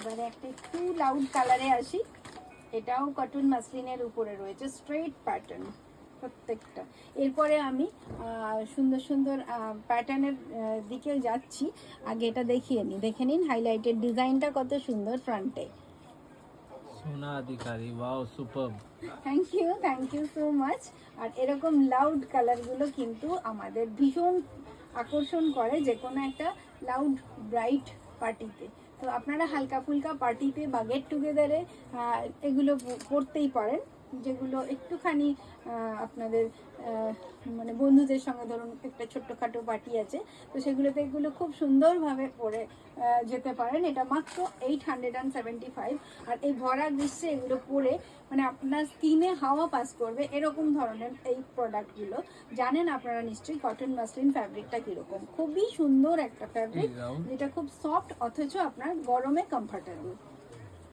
এবারে একটা একটু লাউড কালারে আসি। এটাও কটন মাসলিনের উপরে রয়েছে, স্ট্রেট প্যাটার্ন প্রত্যেকটা। এরপরে আমি সুন্দর সুন্দর প্যাটার্নের দিকেও যাচ্ছি। আগে এটা দেখিয়ে নিই, দেখে নিন হাইলাইটেড ডিজাইনটা কত সুন্দর ফ্রন্টে। Sona Adhikari, wow superb. Thank you so much. আর এরকম লাউড কালারগুলো কিন্তু আমাদের ভীষণ আকর্ষণ করে যে কোনো একটা লাউড ব্রাইট পার্টিতে। তো আপনারা হালকা ফুলকা পার্টিতে বা গেট টুগেদারে এগুলো পরতেই পারেন, যেগুলো একটুখানি আপনাদের মানে বন্ধুদের সঙ্গে ধরুন একটা ছোট্টখাটো পার্টি আছে, তো সেগুলোতে এগুলো খুব সুন্দরভাবে পরে যেতে পারেন। এটা মাত্র 875। আর এই ভরা গ্রীষ্মে এগুলো পরে মানে আপনার স্কিনে হাওয়া পাস করবে এরকম ধরনের এই প্রোডাক্টগুলো। জানেন আপনারা নিশ্চয়ই কটন মাসলিন ফ্যাব্রিকটা কীরকম, খুবই সুন্দর একটা ফ্যাব্রিক, যেটা খুব সফট অথচ আপনার গরমে কমফর্টেবল।